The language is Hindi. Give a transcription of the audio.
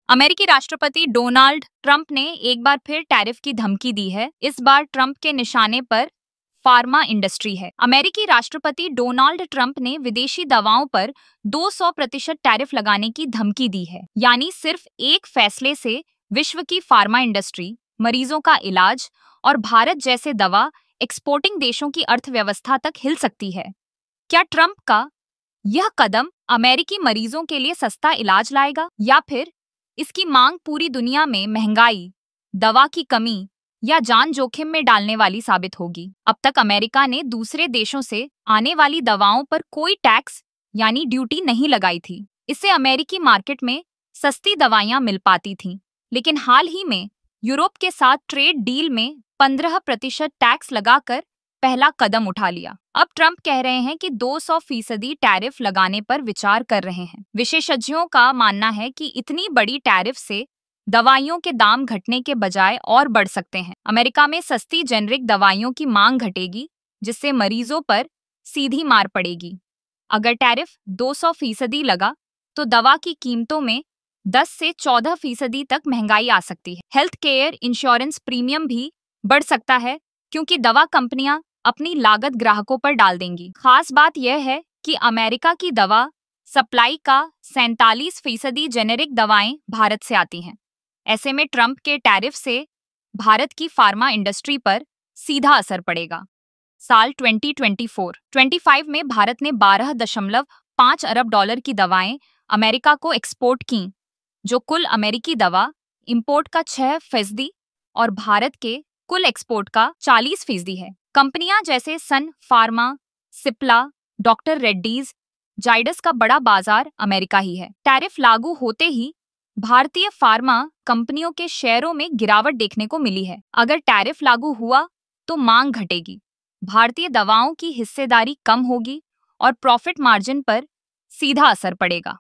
अमेरिकी राष्ट्रपति डोनाल्ड ट्रंप ने एक बार फिर टैरिफ की धमकी दी है। इस बार ट्रंप के निशाने पर फार्मा इंडस्ट्री है। अमेरिकी राष्ट्रपति डोनाल्ड ट्रंप ने विदेशी दवाओं पर 200% टैरिफ लगाने की धमकी दी है। यानी सिर्फ एक फैसले से विश्व की फार्मा इंडस्ट्री, मरीजों का इलाज और भारत जैसे दवा एक्सपोर्टिंग देशों की अर्थव्यवस्था तक हिल सकती है। क्या ट्रंप का यह कदम अमेरिकी मरीजों के लिए सस्ता इलाज लाएगा, या फिर इसकी मांग पूरी दुनिया में महंगाई, दवा की कमी या जान जोखिम में डालने वाली साबित होगी? अब तक अमेरिका ने दूसरे देशों से आने वाली दवाओं पर कोई टैक्स यानी ड्यूटी नहीं लगाई थी। इससे अमेरिकी मार्केट में सस्ती दवाइयां मिल पाती थीं। लेकिन हाल ही में यूरोप के साथ ट्रेड डील में 15% टैक्स लगाकर पहला कदम उठा लिया। अब ट्रंप कह रहे हैं कि 200% टैरिफ लगाने पर विचार कर रहे हैं। विशेषज्ञों का मानना है कि इतनी बड़ी टैरिफ से दवाइयों के दाम घटने के बजाय और बढ़ सकते हैं। अमेरिका में सस्ती जेनरिक दवाइयों की मांग घटेगी, जिससे मरीजों पर सीधी मार पड़ेगी। अगर टैरिफ 200% लगा तो दवा की कीमतों में 10 से 14% तक महंगाई आ सकती है। हेल्थ केयर इंश्योरेंस प्रीमियम भी बढ़ सकता है, क्योंकि दवा कंपनियां अपनी लागत ग्राहकों पर डाल देंगी। खास बात यह है कि अमेरिका की दवा सप्लाई का 47% जेनेरिक दवाएं भारत से आती हैं। ऐसे में ट्रंप के टैरिफ से भारत की फार्मा इंडस्ट्री पर सीधा असर पड़ेगा। साल 2024-25 में भारत ने 12.5 अरब डॉलर की दवाएं अमेरिका को एक्सपोर्ट की, जो कुल अमेरिकी दवा इंपोर्ट का 6% और भारत के कुल एक्सपोर्ट का 40% है। कंपनियां जैसे सन फार्मा, सिप्ला, डॉक्टर रेड्डीज, जाइडस का बड़ा बाजार अमेरिका ही है। टैरिफ लागू होते ही भारतीय फार्मा कंपनियों के शेयरों में गिरावट देखने को मिली है। अगर टैरिफ लागू हुआ तो मांग घटेगी, भारतीय दवाओं की हिस्सेदारी कम होगी और प्रॉफिट मार्जिन पर सीधा असर पड़ेगा।